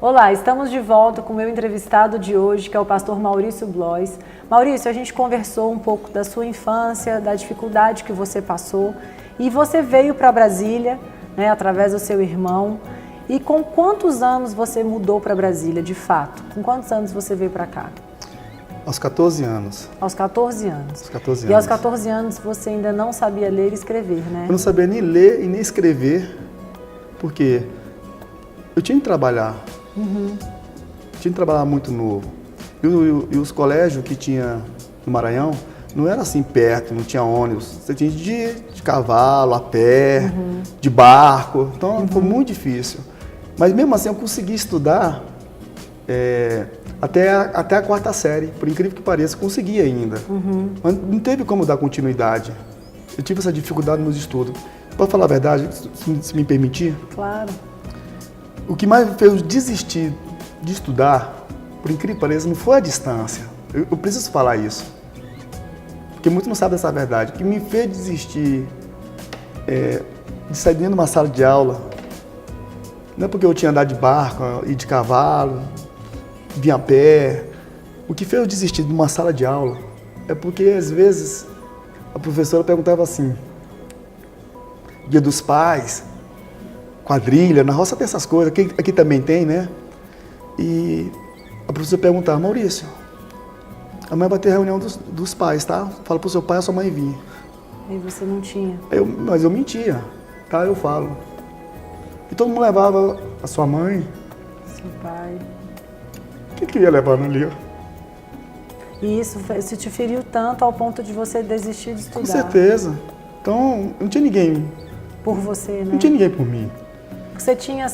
Olá, estamos de volta com o meu entrevistado de hoje, que é o pastor Maurício Blois. Maurício, a gente conversou um pouco da sua infância, da dificuldade que você passou, e você veio para Brasília, né, através do seu irmão. E com quantos anos você mudou para Brasília, de fato? Com quantos anos você veio para cá? Aos 14 anos. Aos 14 anos. Aos 14 anos. E aos 14 anos você ainda não sabia ler e escrever, né? Eu não sabia nem ler e nem escrever, porque eu tinha que trabalhar. Tinha que trabalhar muito novo. E os colégios que tinha no Maranhão não era assim perto, não tinha ônibus. Você tinha de cavalo, a pé, de barco. Então foi muito difícil. Mas mesmo assim eu consegui estudar até a quarta série. Por incrível que pareça, consegui ainda. Mas não teve como dar continuidade. Eu tive essa dificuldade nos estudos. Pode falar a verdade, se me permitir? Claro. O que mais me fez desistir de estudar, por incrível que pareça, não foi a distância. Eu preciso falar isso. Porque muitos não sabem essa verdade. O que me fez desistir de sair dentro de uma sala de aula, não é porque eu tinha andado de barco e de cavalo, vinha a pé. O que fez eu desistir de uma sala de aula é porque, às vezes, a professora perguntava assim, Dia dos Pais, quadrilha, na roça tem essas coisas, aqui também tem, né? E a professora perguntava, Maurício, amanhã vai ter reunião dos pais, tá? Fala pro seu pai e a sua mãe vir. E você não tinha? Mas eu mentia, tá? Eu falo. E todo mundo levava a sua mãe. Seu pai. Quem que ia levando ali? E isso te feriu tanto ao ponto de você desistir de estudar? Com certeza. Então, não tinha ninguém. Por você, né? Não tinha ninguém por mim. Você tinha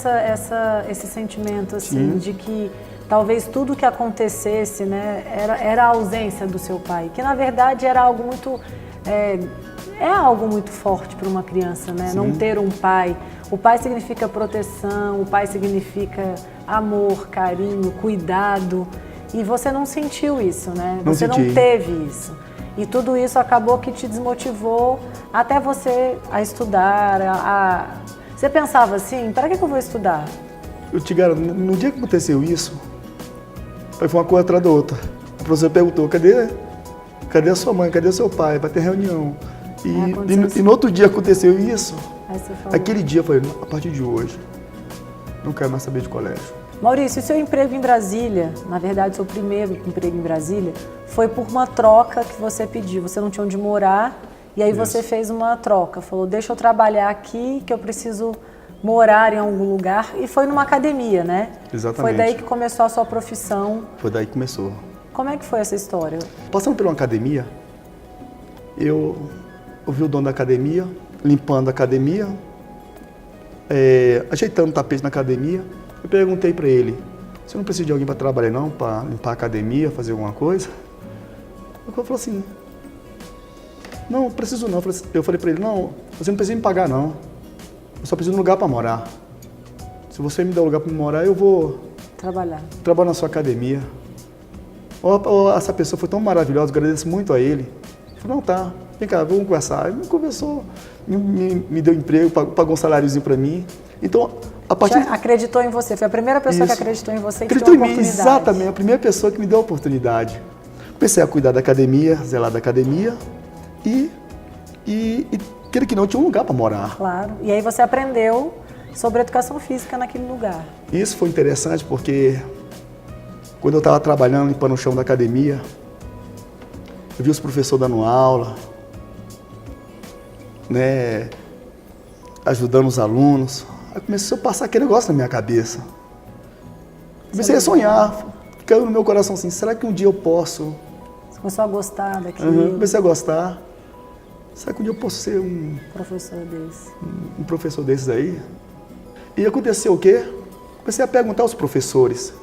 esse sentimento, assim, de que talvez tudo que acontecesse, né, era a ausência do seu pai, que na verdade era algo muito... É algo muito forte para uma criança, né? Não ter um pai. O pai significa proteção, o pai significa amor, carinho, cuidado. E você não sentiu isso, né? Você não teve isso. E tudo isso acabou que te desmotivou até você a estudar, Você pensava assim, para que eu vou estudar? Eu te garanto, no dia que aconteceu isso, foi uma coisa atrás da outra. A professora perguntou, cadê a sua mãe, cadê o seu pai? Vai ter reunião. E no outro dia aconteceu isso. Aí você falou. Aquele dia eu falei, a partir de hoje, não quero mais saber de colégio. Maurício, o seu emprego em Brasília, na verdade, o seu primeiro emprego em Brasília, foi por uma troca que você pediu. Você não tinha onde morar e aí você fez uma troca. Falou, deixa eu trabalhar aqui que eu preciso morar em algum lugar. E foi numa academia, né? Exatamente. Foi daí que começou a sua profissão. Foi daí que começou. Como é que foi essa história? Passando por uma academia, eu ouvi o dono da academia, limpando a academia, ajeitando o tapete na academia. Eu perguntei para ele, você não precisa de alguém para trabalhar não, para limpar a academia, fazer alguma coisa? Ele falou assim, não preciso não. Eu falei para ele, não, você não precisa me pagar não, eu só preciso de um lugar para morar. Se você me der um lugar para morar, eu vou trabalhar na sua academia. Essa pessoa foi tão maravilhosa, agradeço muito a ele. Ele falou, não, tá, vem cá, vamos conversar. Ele me conversou, me deu emprego, pagou um saláriozinho para mim. Então, acreditou em você, foi a primeira pessoa que acreditou em você e acreditou em mim, exatamente, a primeira pessoa que me deu a oportunidade. Comecei a cuidar da academia, zelar da academia e queira que não, tinha um lugar para morar. Claro, e aí você aprendeu sobre educação física naquele lugar. Isso foi interessante porque quando eu estava trabalhando, limpando o chão da academia, eu vi os professores dando aula, né, ajudando os alunos. Aí começou a passar aquele negócio na minha cabeça. Comecei a sonhar, caiu no meu coração assim, será que um dia eu posso? Você começou a gostar daquilo? Comecei a gostar. Será que um dia eu posso ser um professor desse? Um professor desses aí? E aconteceu o quê? Comecei a perguntar aos professores,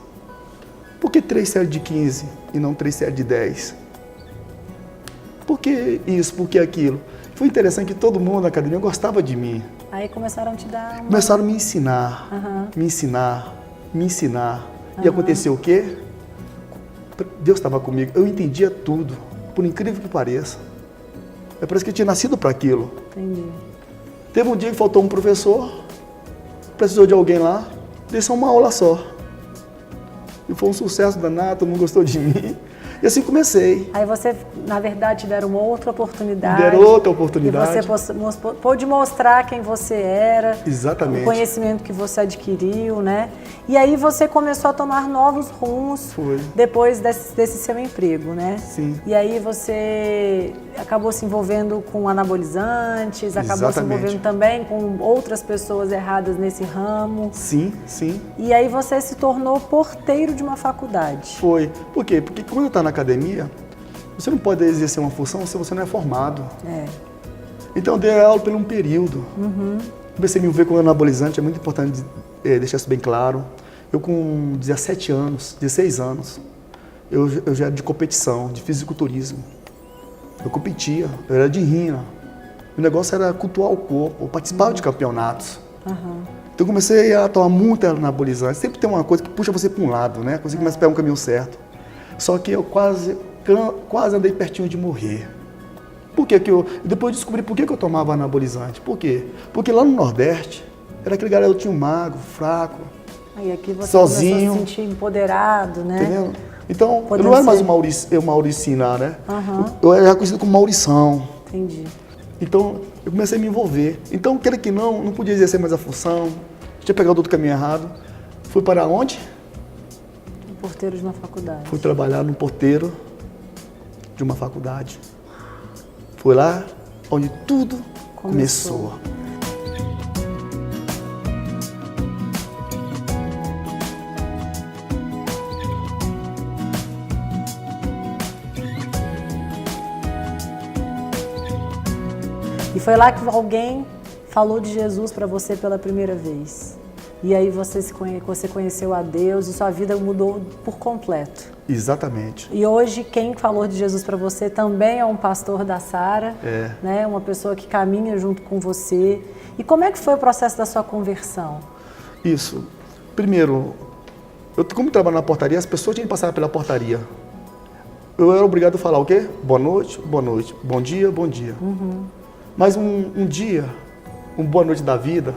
por que 3 séries de 15 e não 3 séries de 10? Por que isso, por que aquilo? Foi interessante que todo mundo na academia gostava de mim. Aí começaram a te dar uma... Começaram a me ensinar, me ensinar. E aconteceu o quê? Deus estava comigo, eu entendia tudo, por incrível que pareça. Parece que eu tinha nascido para aquilo. Entendi. Teve um dia que faltou um professor, precisou de alguém lá, dei só uma aula só. E foi um sucesso danado, todo mundo gostou de mim. E assim comecei. Aí você, na verdade, deram uma outra oportunidade. Deram outra oportunidade. E você pôde mostrar quem você era. Exatamente. O conhecimento que você adquiriu, né? E aí você começou a tomar novos rumos. Foi. Depois desse seu emprego, né? Sim. E aí você acabou se envolvendo com anabolizantes, acabou Exatamente. se envolvendo também com outras pessoas erradas nesse ramo. Sim, sim. E aí você se tornou porteiro de uma faculdade. Foi. Por quê? Porque quando está na academia, você não pode exercer uma função se você não é formado. É. Então eu dei aula por um período. Comecei a me envolver com anabolizante, é muito importante deixar isso bem claro. Eu com 17 anos, 16 anos, eu já era de competição, de fisiculturismo. Eu competia, eu era de rinha. O negócio era cultuar o corpo, eu participava de campeonatos. Então eu comecei a tomar muito anabolizante. Sempre tem uma coisa que puxa você para um lado, né? Você começa a pegar um caminho certo. Só que eu quase andei pertinho de morrer. Por que depois eu descobri por que eu tomava anabolizante. Por quê? Porque lá no Nordeste, era aquele garotinho magro, fraco, Aí aqui você sozinho, começou a se sentir empoderado, né? entendendo? Então, Podendo eu não era mais ser. o Mauricinar, né? Eu era conhecido como Maurição. Entendi. Então, eu comecei a me envolver. Então, queira que não podia exercer mais a função. Tinha pegado outro caminho errado. Fui para onde? Um porteiro de uma faculdade. Fui trabalhar no porteiro de uma faculdade. Foi lá onde tudo começou. E foi lá que alguém falou de Jesus para você pela primeira vez. E aí você conheceu a Deus e sua vida mudou por completo. Exatamente. E hoje quem falou de Jesus para você também é um pastor da Sara, né? Uma pessoa que caminha junto com você. E como é que foi o processo da sua conversão? Isso. Primeiro, como trabalho na portaria, as pessoas tinham que passar pela portaria. Eu era obrigado a falar o quê? Boa noite, bom dia, bom dia. Mas um dia, boa noite da vida,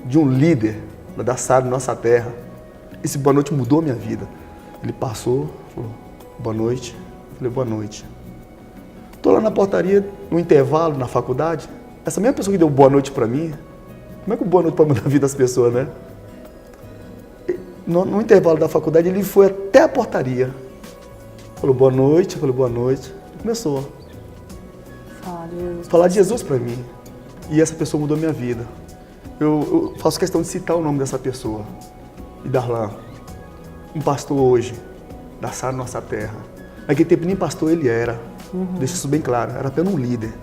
de um líder da Sara, nossa terra, esse boa noite mudou a minha vida. Ele passou, falou, boa noite. Eu falei, boa noite. Estou lá na portaria, no intervalo, na faculdade, essa mesma pessoa que deu boa noite para mim, como é que o boa noite pode mudar a vida das pessoas, né? No intervalo da faculdade, ele foi até a portaria. Falou, boa noite, eu falei, boa noite. Começou. Falar de Jesus para mim. E essa pessoa mudou minha vida. Eu faço questão de citar o nome dessa pessoa. E Darlan, um pastor hoje, da Sara Nossa Terra. Naquele tempo nem pastor ele era. Deixa isso bem claro. Era apenas um líder.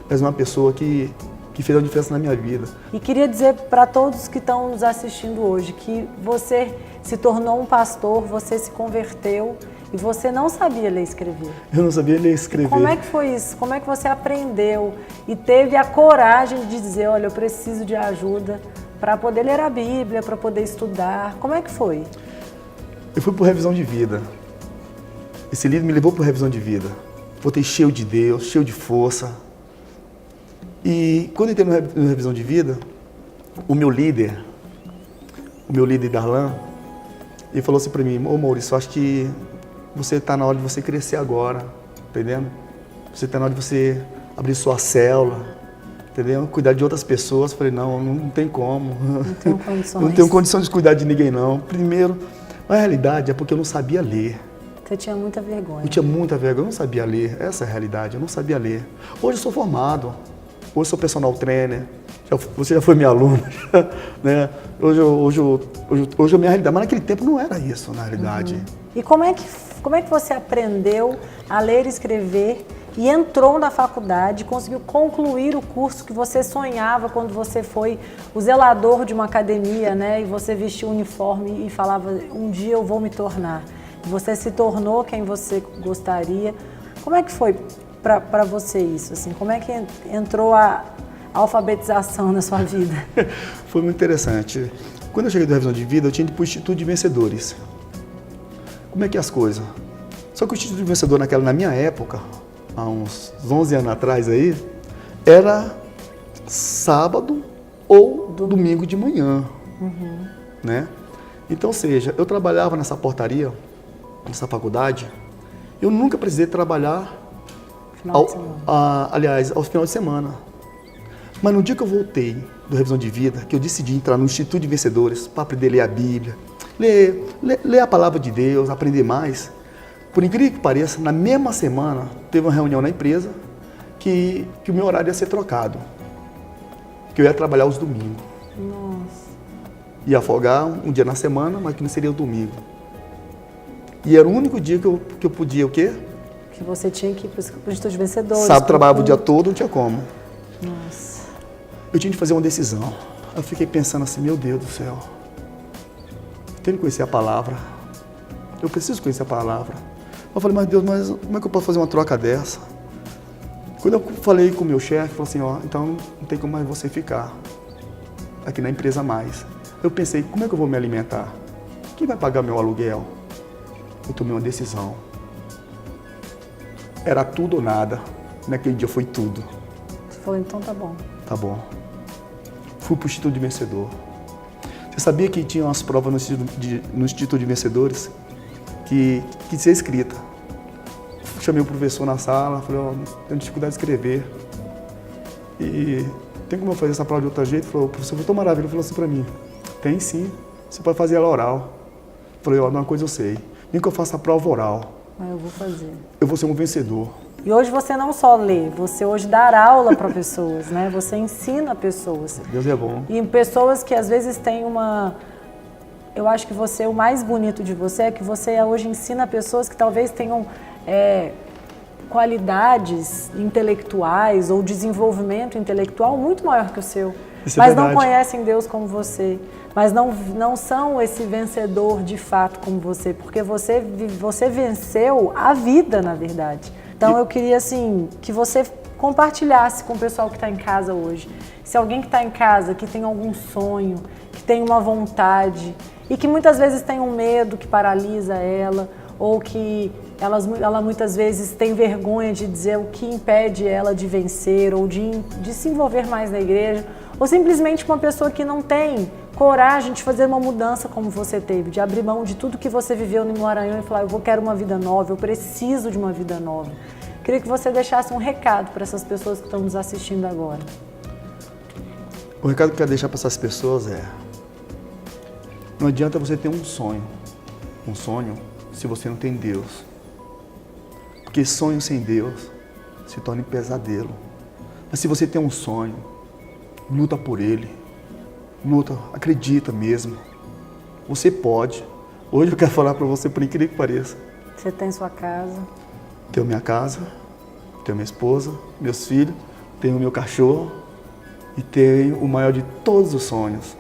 Mas uma pessoa que fez uma diferença na minha vida. E queria dizer para todos que estão nos assistindo hoje que você se tornou um pastor, você se converteu e você não sabia ler e escrever. Eu não sabia ler e escrever. E como é que foi isso? Como é que você aprendeu e teve a coragem de dizer, olha, eu preciso de ajuda para poder ler a Bíblia, para poder estudar? Como é que foi? Eu fui por revisão de vida. Esse livro me levou por revisão de vida. Voltei cheio de Deus, cheio de força. E quando eu entrei na revisão de vida, o meu líder Darlan, ele falou assim para mim, ô Maurício, eu acho que você está na hora de você crescer agora, entendendo? Você está na hora de você abrir sua célula, entendeu? Cuidar de outras pessoas. Eu falei, não tem como. Não tenho condições. Não tenho condição de cuidar de ninguém, não. Primeiro, a realidade é porque eu não sabia ler. Você tinha muita vergonha. Eu tinha muita vergonha, eu não sabia ler. Essa é a realidade, eu não sabia ler. Hoje eu sou formado, hoje eu sou personal trainer, você já foi minha aluna, né? Hoje a minha realidade, mas naquele tempo não era isso, na realidade. E como é que você aprendeu a ler e escrever e entrou na faculdade, conseguiu concluir o curso que você sonhava quando você foi o zelador de uma academia, né? E você vestiu o uniforme e falava, um dia eu vou me tornar. E você se tornou quem você gostaria. Como é que foi para você isso? Assim? Como é que entrou a alfabetização na sua vida? Foi muito interessante. Quando eu cheguei da revisão de vida, eu tinha ido para o Instituto de Vencedores. Como é que é as coisas? Só que o Instituto de Vencedor na minha época, há uns 11 anos atrás aí, era sábado ou domingo de manhã, né? Então, ou seja, eu trabalhava nessa portaria, nessa faculdade, eu nunca precisei trabalhar, aliás, aos finais de semana. Mas no dia que eu voltei do Revisão de Vida, que eu decidi entrar no Instituto de Vencedores para aprender a ler a Bíblia, ler a Palavra de Deus, aprender mais, por incrível que pareça, na mesma semana, teve uma reunião na empresa que o meu horário ia ser trocado, que eu ia trabalhar os domingos. Nossa. Ia folgar um dia na semana, mas que não seria o domingo. E era o único dia que eu podia o quê? Que você tinha que ir para o Instituto de Vencedores. Sábado trabalhava o dia todo, não tinha como. Nossa. Eu tinha que fazer uma decisão. Eu fiquei pensando assim, meu Deus do céu. Eu tenho que conhecer a palavra. Eu preciso conhecer a palavra. Eu falei, mas Deus, mas como é que eu posso fazer uma troca dessa? Quando eu falei com o meu chefe, falou assim, ó, então não tem como mais você ficar aqui na empresa mais. Eu pensei, como é que eu vou me alimentar? Quem vai pagar meu aluguel? Eu tomei uma decisão. Era tudo ou nada. Naquele dia foi tudo. Você falou, então tá bom. Tá bom. Fui para o Instituto de Vencedor. Você sabia que tinha umas provas no Instituto de Vencedores que tinha que ser escrita? Chamei o professor na sala, falei, ó, tenho dificuldade de escrever. E tem como eu fazer essa prova de outro jeito? Ele falou, o professor foi tão maravilhoso, falou assim para mim, tem sim, você pode fazer ela oral. Eu falei, ó, uma coisa eu sei, nem que eu faça a prova oral. Mas eu vou fazer. Eu vou ser um vencedor. E hoje você não só lê, você hoje dá aula para pessoas, né? Você ensina pessoas. Deus é bom. E pessoas que às vezes têm uma... Eu acho que o mais bonito de você é que você hoje ensina pessoas que talvez tenham qualidades intelectuais ou desenvolvimento intelectual muito maior que o seu. Isso é mas verdade. Não conhecem Deus como você, mas não são esse vencedor de fato como você, porque você venceu a vida, na verdade. Então eu queria assim que você compartilhasse com o pessoal que está em casa hoje. Se alguém que está em casa, que tem algum sonho, que tem uma vontade e que muitas vezes tem um medo que paralisa ela, ou que ela muitas vezes tem vergonha de dizer o que impede ela de vencer ou de se envolver mais na igreja, ou simplesmente uma pessoa que não tem coragem de fazer uma mudança como você teve, de abrir mão de tudo que você viveu no Maranhão e falar, eu quero uma vida nova, eu preciso de uma vida nova. Queria que você deixasse um recado para essas pessoas que estão nos assistindo agora. O recado que eu quero deixar para essas pessoas é, não adianta você ter um sonho se você não tem Deus. Porque sonho sem Deus se torna um pesadelo. Mas se você tem um sonho, luta por ele. Luta, acredita mesmo. Você pode. Hoje eu quero falar para você, por incrível que pareça. Você tem sua casa. Tenho minha casa, tenho minha esposa, meus filhos, tenho meu cachorro e tenho o maior de todos os sonhos.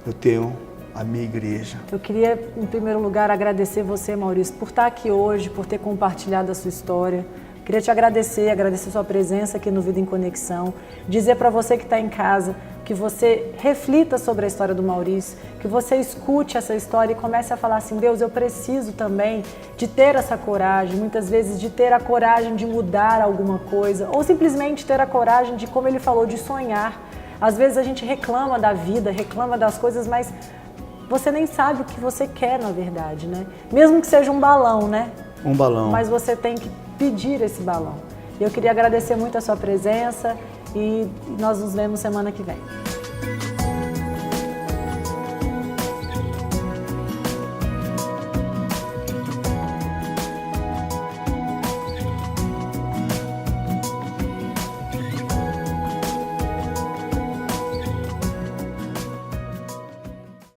Eu tenho a minha igreja. Eu queria, em primeiro lugar, agradecer você, Maurício, por estar aqui hoje, por ter compartilhado a sua história. Queria te agradecer sua presença aqui no Vida em Conexão. Dizer para você que está em casa, que você reflita sobre a história do Maurício, que você escute essa história e comece a falar assim, Deus, eu preciso também de ter essa coragem, muitas vezes de ter a coragem de mudar alguma coisa, ou simplesmente ter a coragem de, como ele falou, de sonhar. Às vezes a gente reclama da vida, reclama das coisas, mas você nem sabe o que você quer, na verdade, né? Mesmo que seja um balão, né? Um balão. Mas você tem que pedir esse balão. Eu queria agradecer muito a sua presença e nós nos vemos semana que vem.